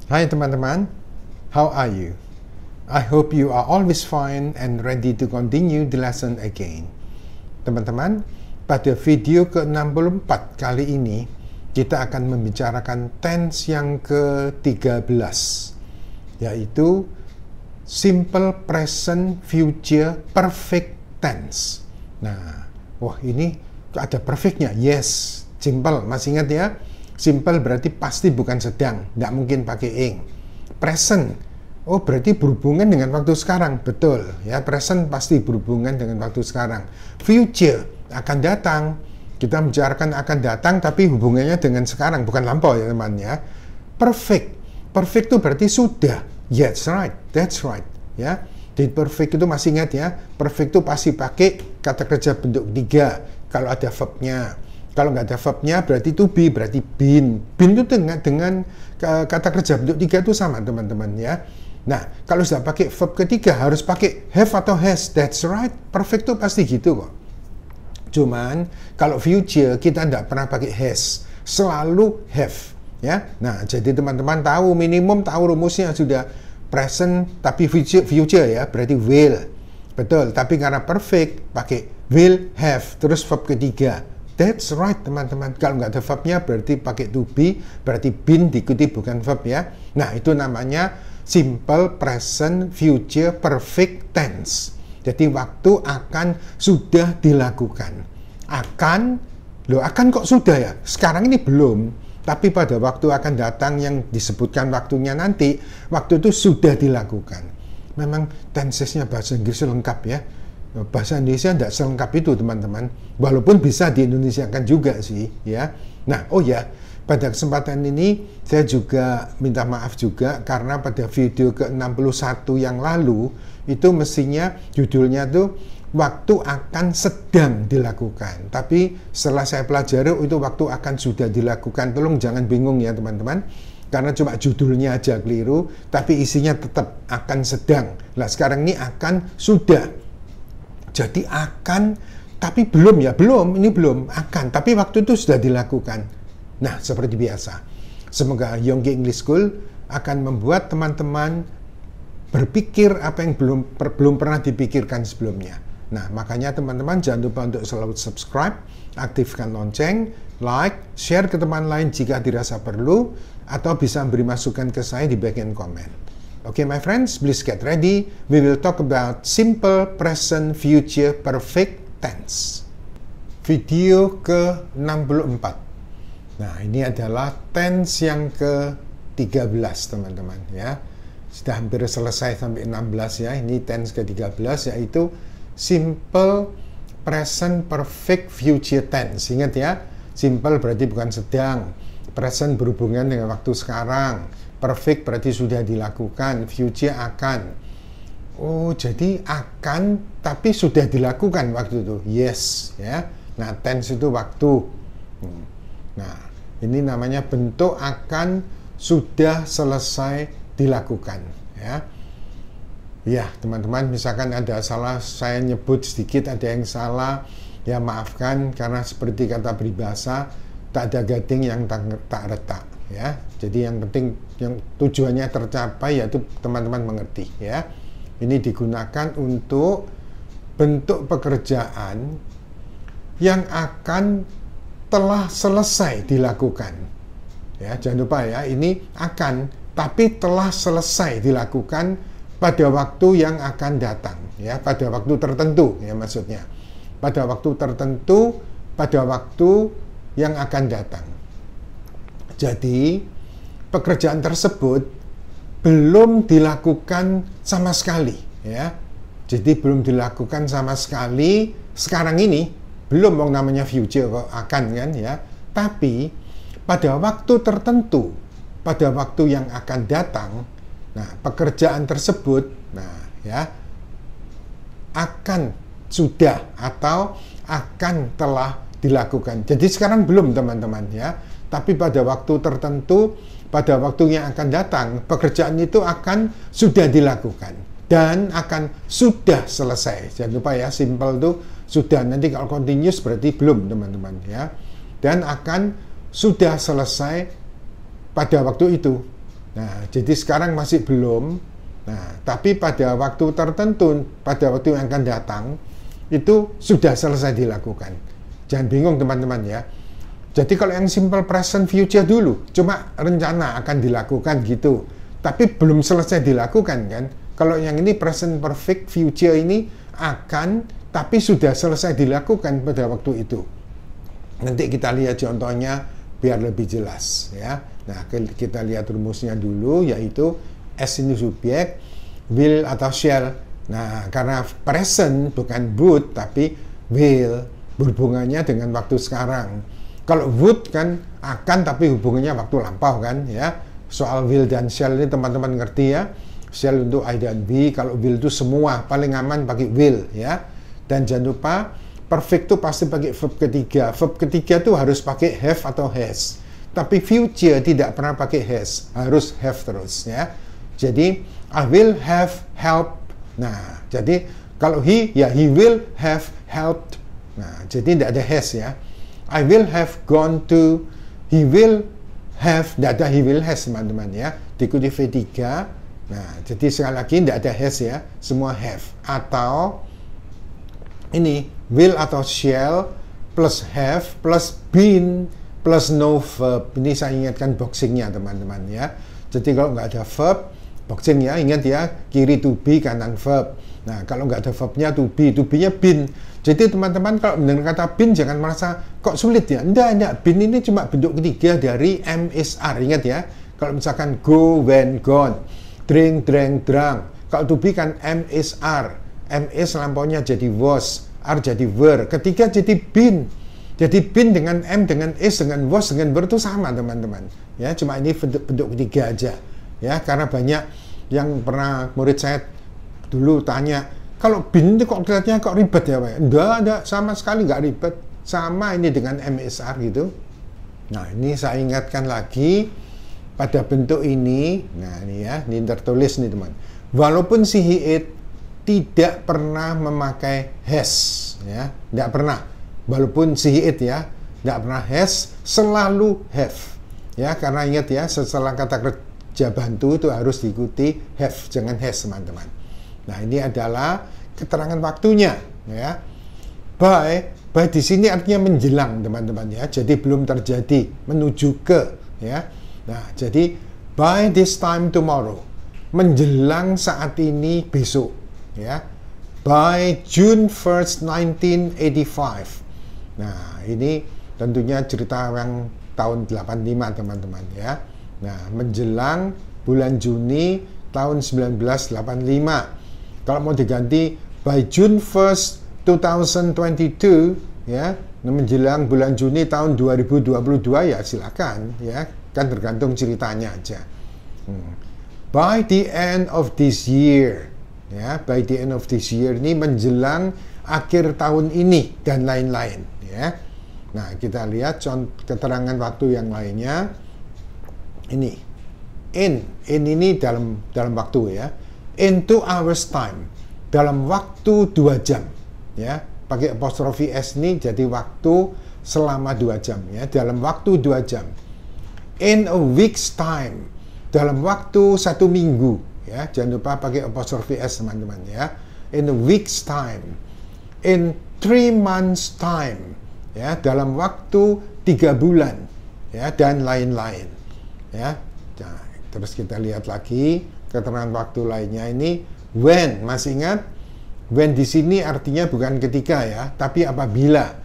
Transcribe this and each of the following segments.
Hai teman-teman, how are you? I hope you are always fine and ready to continue the lesson again. Teman-teman, pada video ke-64 kali ini, kita akan membicarakan tense yang ke-13, yaitu simple present future perfect tense. Nah, wah ini ada perfectnya, yes, simple, masih ingat ya? Simple berarti pasti bukan sedang, nggak mungkin pakai ing. Present, oh berarti berhubungan dengan waktu sekarang, betul ya. Present pasti berhubungan dengan waktu sekarang. Future akan datang, kita membicarakan akan datang, tapi hubungannya dengan sekarang, bukan lampau ya teman ya. Perfect, perfect itu berarti sudah. Yes, right, that's right ya. Di perfect itu masih ingat ya, perfect itu pasti pakai kata kerja bentuk ketiga kalau ada verbnya. Kalau nggak ada verbnya berarti to be, berarti been. Been itu dengan kata kerja bentuk tiga itu sama teman-teman ya. Nah, kalau sudah pakai verb ketiga harus pakai have atau has. That's right, perfect itu pasti gitu kok. Cuman kalau future kita nggak pernah pakai has, selalu have ya. Nah, jadi teman-teman tahu, minimum tahu rumusnya sudah. Present tapi future ya, berarti will. Betul, tapi karena perfect pakai will have terus verb ketiga. That's right teman-teman. Kalau nggak ada verbnya berarti pakai to be, berarti been diikuti bukan verb ya. Nah itu namanya simple present future perfect tense. Jadi waktu akan sudah dilakukan. Akan, loh akan kok sudah ya? Sekarang ini belum. Tapi pada waktu akan datang yang disebutkan waktunya nanti, waktu itu sudah dilakukan. Memang tensesnya bahasa Inggris lengkap ya. Bahasa Indonesia tidak selengkap itu teman-teman, walaupun bisa di Indonesia kan juga sih ya. Nah oh ya, pada kesempatan ini saya juga minta maaf juga karena pada video ke-61 yang lalu itu mestinya judulnya tuh waktu akan sedang dilakukan, tapi setelah saya pelajari itu waktu akan sudah dilakukan. Tolong jangan bingung ya teman-teman, karena cuma judulnya aja keliru tapi isinya tetap akan sedang. Nah sekarang ini akan sudah. Jadi akan, tapi belum ya, belum, ini belum, akan, tapi waktu itu sudah dilakukan. Nah, seperti biasa. Semoga Yonggi English School akan membuat teman-teman berpikir apa yang belum pernah dipikirkan sebelumnya. Nah, makanya teman-teman jangan lupa untuk selalu subscribe, aktifkan lonceng, like, share ke teman lain jika dirasa perlu, atau bisa beri masukan ke saya di bagian komen. Okay, my friends, please get ready. We will talk about simple present future perfect tense. Video ke-64. Nah, ini adalah tense yang ke-13, teman-teman ya. Sudah hampir selesai sampai 16 ya. Ini tense ke-13 yaitu simple present perfect future tense. Ingat ya, simple berarti bukan sedang. Present berhubungan dengan waktu sekarang. Perfect berarti sudah dilakukan, future akan. Oh, jadi akan tapi sudah dilakukan waktu itu. Yes, ya. Nah, tense itu waktu. Nah, ini namanya bentuk akan sudah selesai dilakukan, ya. Ya, teman-teman, misalkan ada salah saya nyebut sedikit, ada yang salah, ya maafkan karena seperti kata peribahasa, tak ada gading yang tak retak. Ya, jadi yang penting yang tujuannya tercapai yaitu teman-teman mengerti ya. Ini digunakan untuk bentuk pekerjaan yang akan telah selesai dilakukan. Ya, jangan lupa ya, ini akan tapi telah selesai dilakukan pada waktu yang akan datang ya, pada waktu tertentu ya maksudnya. Pada waktu tertentu, pada waktu yang akan datang. Jadi, pekerjaan tersebut belum dilakukan sama sekali, ya. Jadi belum dilakukan sama sekali sekarang ini, belum namanya future kok akan kan ya. Tapi pada waktu tertentu, pada waktu yang akan datang, nah pekerjaan tersebut, nah ya akan sudah atau akan telah dilakukan. Jadi sekarang belum teman-teman ya. Tapi pada waktu tertentu, pada waktu yang akan datang, pekerjaan itu akan sudah dilakukan dan akan sudah selesai. Jangan lupa ya, simple itu sudah. Nanti kalau continuous berarti belum teman-teman ya. Dan akan sudah selesai pada waktu itu. Nah, jadi sekarang masih belum. Nah, tapi pada waktu tertentu, pada waktu yang akan datang, itu sudah selesai dilakukan. Jangan bingung teman-teman ya. Jadi kalau yang simple present future dulu, cuma rencana akan dilakukan gitu. Tapi belum selesai dilakukan kan. Kalau yang ini present perfect future ini akan, tapi sudah selesai dilakukan pada waktu itu. Nanti kita lihat contohnya biar lebih jelas ya. Nah, kita lihat rumusnya dulu, yaitu S ini subjek, will atau shall. Nah, karena present bukan would, tapi will, berhubungannya dengan waktu sekarang. Kalau would kan akan, tapi hubungannya waktu lampau kan ya. Soal will dan shall ini teman-teman ngerti ya. Shall untuk I dan be, kalau will itu semua, paling aman pakai will ya. Dan jangan lupa perfect itu pasti pakai verb ketiga. Verb ketiga itu harus pakai have atau has. Tapi future tidak pernah pakai has, harus have terus ya. Jadi I will have helped. Nah, jadi kalau he, ya he will have helped. Nah, jadi tidak ada has ya. I will have gone to, he will have, tidak ada he will has teman-teman ya. Diikuti V3. Nah, jadi sekali lagi tidak ada has ya, semua have. Atau ini will atau shall plus have plus been plus no verb. Ini saya ingatkan boxingnya teman-teman ya. Jadi kalau nggak ada verb, boxing ya, ingat ya, kiri to be, kanan verb. Nah, kalau nggak ada verbnya to be-nya been. Jadi teman-teman kalau mendengar kata been jangan merasa kok sulit ya. Enggak. Been ini cuma bentuk ketiga dari am, is, are. Ingat ya. Kalau misalkan go, went, gone. Drink, drank, drunk. Kalau to be kan am, is, are. Am, is lampaunya jadi was. Are jadi were. Ketiga jadi been. Jadi been dengan am, dengan is, dengan was, dengan were itu sama teman-teman. Ya, cuma ini bentuk ketiga aja. Ya, karena banyak yang pernah murid saya dulu tanya, kalau been itu kok kelihatannya kok ribet ya Pak? Enggak, sama sekali nggak ribet. Sama ini dengan MSR gitu. Nah, ini saya ingatkan lagi pada bentuk ini. Nah, ini ya, ini tertulis nih teman. Walaupun si he it tidak pernah memakai has, ya, tidak pernah. Walaupun si he it ya, tidak pernah has, selalu have. Ya, karena ingat ya, setelah kata kerja bantu itu harus diikuti have, jangan has teman-teman. Nah, ini adalah keterangan waktunya ya. By di sini artinya menjelang teman-teman ya. Jadi belum terjadi, menuju ke ya. Nah, jadi by this time tomorrow, menjelang saat ini besok ya. By June 1st 1985. Nah, ini tentunya cerita yang tahun 85 teman-teman ya. Nah, menjelang bulan Juni tahun 1985. Kalau mau diganti by June 1st 2022 ya, menjelang bulan Juni tahun 2022 ya silakan ya, kan tergantung ceritanya aja. By the end of this year ya, by the end of this year ini menjelang akhir tahun ini dan lain-lain ya. Nah, kita lihat keterangan waktu yang lainnya. Ini in ini dalam waktu ya. In 2 hours time, dalam waktu 2 jam ya, pakai apostrofi s ini jadi waktu selama 2 jam ya, dalam waktu 2 jam. In a week's time, dalam waktu 1 minggu ya, jangan lupa pakai apostrofi s teman-teman ya. In a week's time. In 3 months time ya, dalam waktu 3 bulan ya, dan lain-lain ya. Nah, terus kita lihat lagi keterangan waktu lainnya ini when. Masih ingat when di sini artinya bukan ketika ya, tapi apabila,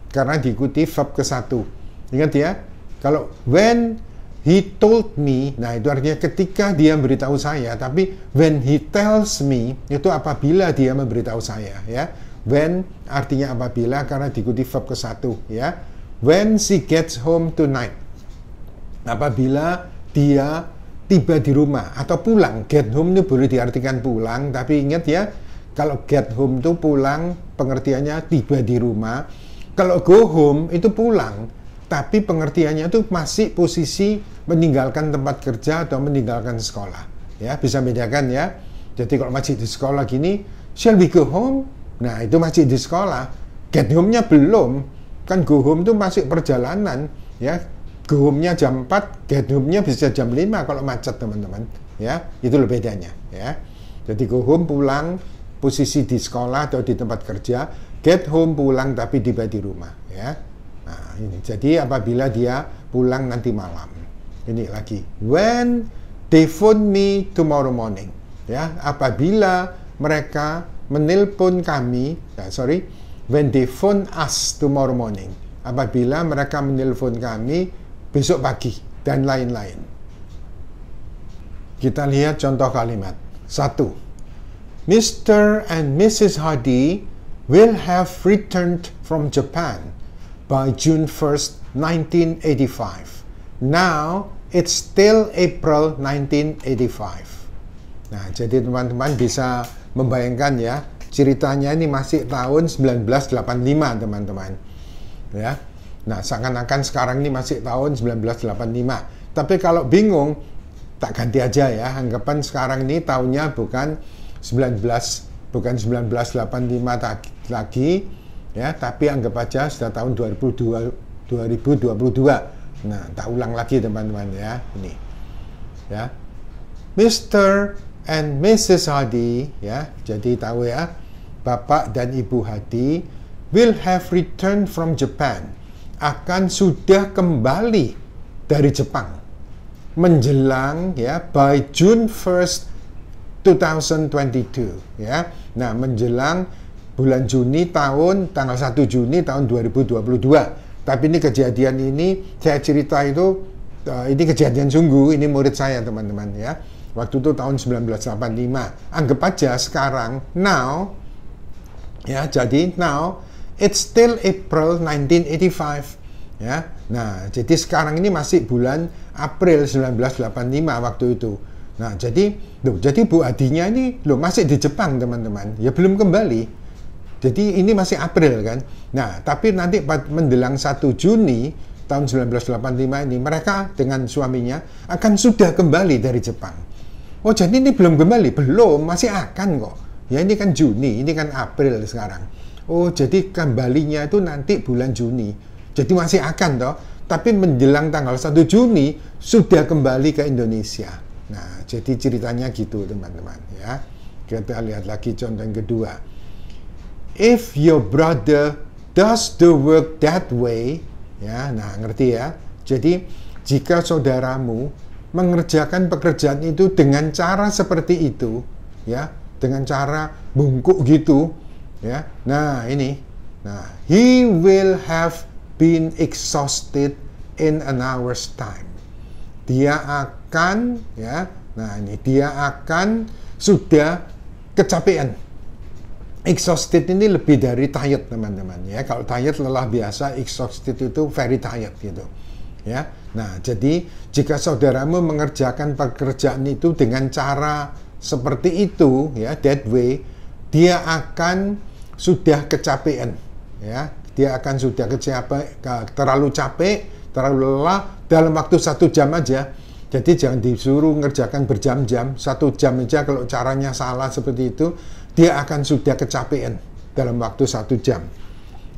karena diikuti verb ke-1. Ingat ya, kalau when he told me, nah itu artinya ketika dia memberitahu saya, tapi when he tells me itu apabila dia memberitahu saya ya. When artinya apabila karena diikuti verb ke-1 ya. When she gets home tonight, apabila dia tiba di rumah atau pulang. Get home itu boleh diartikan pulang, tapi ingat ya, kalau get home itu pulang, pengertiannya tiba di rumah. Kalau go home itu pulang, tapi pengertiannya itu masih posisi meninggalkan tempat kerja atau meninggalkan sekolah. Ya, bisa bedakan ya. Jadi kalau masih di sekolah gini, shall we go home? Nah, itu masih di sekolah. Get home-nya belum. Kan go home itu masih perjalanan ya. go home-nya jam 4, get home-nya bisa jam 5 kalau macet, teman-teman. Ya, itu loh bedanya, ya. Jadi go home pulang, posisi di sekolah atau di tempat kerja, get home pulang tapi tiba di rumah, ya. Nah, ini. Jadi apabila dia pulang nanti malam. Ini lagi. When they phone me tomorrow morning. Ya, apabila mereka menelpon kami, when they phone us tomorrow morning. Apabila mereka menelpon kami besok pagi dan lain-lain. Kita lihat contoh kalimat. 1. Mr. and Mrs. Hardy will have returned from Japan by June 1st, 1985. Now, it's still April 1985. Nah, jadi teman-teman bisa membayangkan ya, ceritanya ini masih tahun 1985, teman-teman. Ya. Nah, seakan-akan sekarang ini masih tahun 1985. Tapi kalau bingung, tak ganti aja ya. Anggapan sekarang ini tahunnya bukan 1985 lagi, ya, tapi anggap aja sudah tahun 2022. Nah, tak ulang lagi teman-teman ya, ini. Ya. Mr. and Mrs. Hardy, ya, jadi tahu ya, Bapak dan Ibu Hardy will have returned from Japan, akan sudah kembali dari Jepang menjelang ya by June 1st 2022, ya. Nah, menjelang bulan Juni tanggal 1 Juni tahun 2022. Tapi ini kejadian ini saya cerita itu ini kejadian sungguh, ini murid saya, teman-teman, ya. Waktu itu tahun 1985. Anggap aja sekarang now, ya, jadi now it's still April 1985, ya. Nah, jadi sekarang ini masih bulan April 1985 waktu itu. Nah, jadi Bu Adinya ini masih di Jepang, teman-teman. Ya belum kembali. Jadi ini masih April kan. Nah, tapi nanti menjelang 1 Juni tahun 1985 ini mereka dengan suaminya akan sudah kembali dari Jepang. Oh, jadi ini belum kembali? Belum, masih akan kok. Ya ini kan Juni, ini kan April sekarang. Oh, jadi kembalinya itu nanti bulan Juni. Jadi masih akan toh. Tapi menjelang tanggal 1 Juni sudah kembali ke Indonesia. Nah, jadi ceritanya gitu, teman-teman, ya. Kita lihat lagi contoh yang kedua. If your brother does the work that way, ya, nah ngerti ya. Jadi jika saudaramu mengerjakan pekerjaan itu dengan cara seperti itu, ya, dengan cara bungkuk gitu, ya. Nah ini, nah he will have been exhausted in an hour's time. Dia akan, ya, nah ini dia akan sudah kecapean. Exhausted ini lebih dari tired, teman-teman, ya. Kalau tired lelah biasa, exhausted itu very tired gitu, ya. Nah, jadi jika saudaramu mengerjakan pekerjaan itu dengan cara seperti itu, ya, that way, dia akan sudah kecapean, ya. Dia akan sudah terlalu capek, terlalu lelah dalam waktu 1 jam aja. Jadi jangan disuruh mengerjakan berjam-jam, 1 jam aja kalau caranya salah seperti itu, dia akan sudah kecapean dalam waktu 1 jam.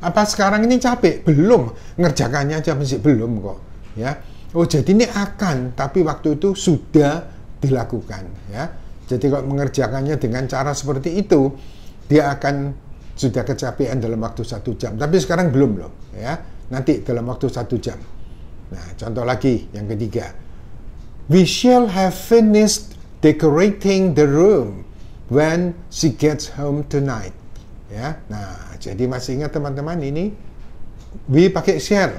Apa sekarang ini capek? Belum. Ngerjakannya aja masih belum kok. Ya. Oh, jadi ini akan, tapi waktu itu sudah dilakukan. Ya. Jadi kalau mengerjakannya dengan cara seperti itu, dia akan sudah kecapean dalam waktu 1 jam. Tapi sekarang belum loh. Ya. Nanti dalam waktu 1 jam. Nah, contoh lagi yang ketiga. We shall have finished decorating the room when she gets home tonight. Ya, nah, jadi masih ingat teman-teman ini we pakai shall,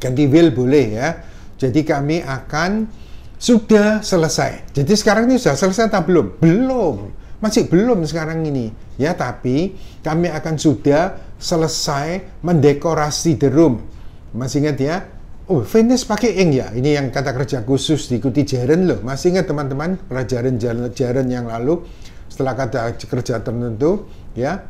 ganti will boleh ya. Jadi kami akan sudah selesai. Jadi sekarang ini sudah selesai atau belum? Belum, masih belum sekarang ini. Ya, tapi kami akan sudah selesai mendekorasi the room. Masih ingat ya? Oh, finish pakai ing ya. Ini yang kata kerja khusus diikuti Jaren loh. Masih ingat teman-teman pelajaran Jaren yang lalu setelah kata kerja tertentu ya.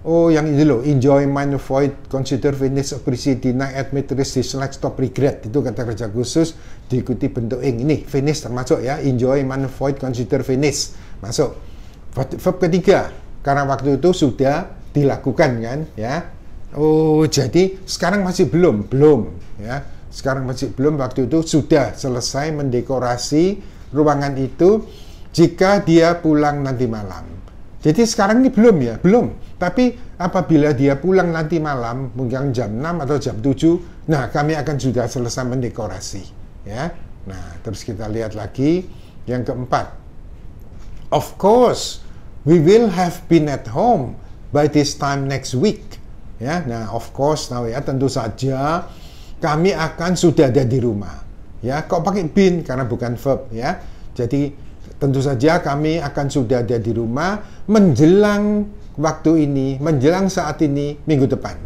Oh, yang ini loh, enjoy, mind, avoid, consider, finish, appreciate, deny, admit, risk, dislike, stop, regret. Itu kata kerja khusus diikuti bentuk ing. Ini finish termasuk ya. Enjoy, mind, avoid, consider, finish. Masuk. Verb ketiga, karena waktu itu sudah dilakukan kan ya. Oh, jadi sekarang masih belum ya. sekarang masih belum, waktu itu sudah selesai mendekorasi ruangan itu jika dia pulang nanti malam. Jadi sekarang ini belum ya, belum. Tapi apabila dia pulang nanti malam, mungkin jam 6 atau jam 7, nah kami akan sudah selesai mendekorasi. Ya. Nah, terus kita lihat lagi yang keempat. Of course, we will have been at home by this time next week. Ya, nah of course, nah ya tentu saja kami akan sudah ada di rumah. Ya, kok pakai been karena bukan verb ya. Jadi tentu saja kami akan sudah ada di rumah menjelang waktu ini, menjelang saat ini, minggu depan.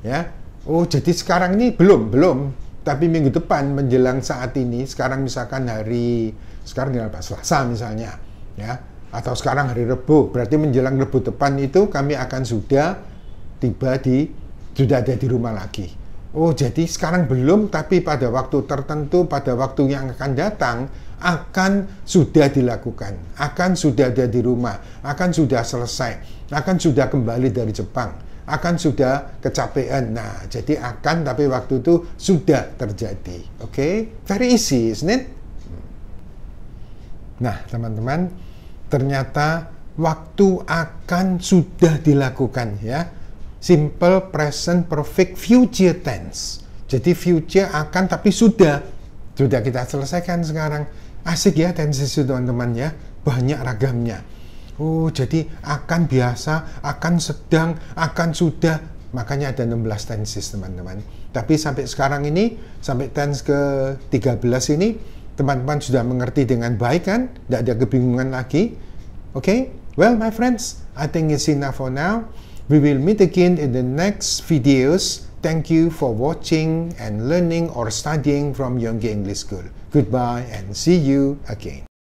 Ya. Oh, jadi sekarang ini belum, tapi minggu depan menjelang saat ini, sekarang misalkan sekarang apa? Selasa misalnya, ya. Atau sekarang hari Rabu, berarti menjelang Rabu depan itu kami akan sudah sudah ada di rumah lagi. Oh, jadi sekarang belum, tapi pada waktu tertentu, pada waktu yang akan datang, akan sudah dilakukan, akan sudah ada di rumah, akan sudah selesai, akan sudah kembali dari Jepang, akan sudah kecapean. Nah, jadi akan, tapi waktu itu sudah terjadi. Oke? Very easy, isn't it? Nah, teman-teman, ternyata waktu akan sudah dilakukan ya. Simple present perfect future tense. Jadi future akan tapi sudah kita selesaikan sekarang. Asik ya tenses itu teman-teman ya, banyak ragamnya. Oh, jadi akan biasa, akan sedang, akan sudah. Makanya ada 16 tenses teman-teman. Tapi sampai sekarang ini, sampai tense ke-13 ini, teman-teman sudah mengerti dengan baik kan? Tidak ada kebingungan lagi. Okay? Well, my friends, I think it's enough for now. We will meet again in the next videos. Thank you for watching and learning or studying from Younggi English School. Goodbye and see you again.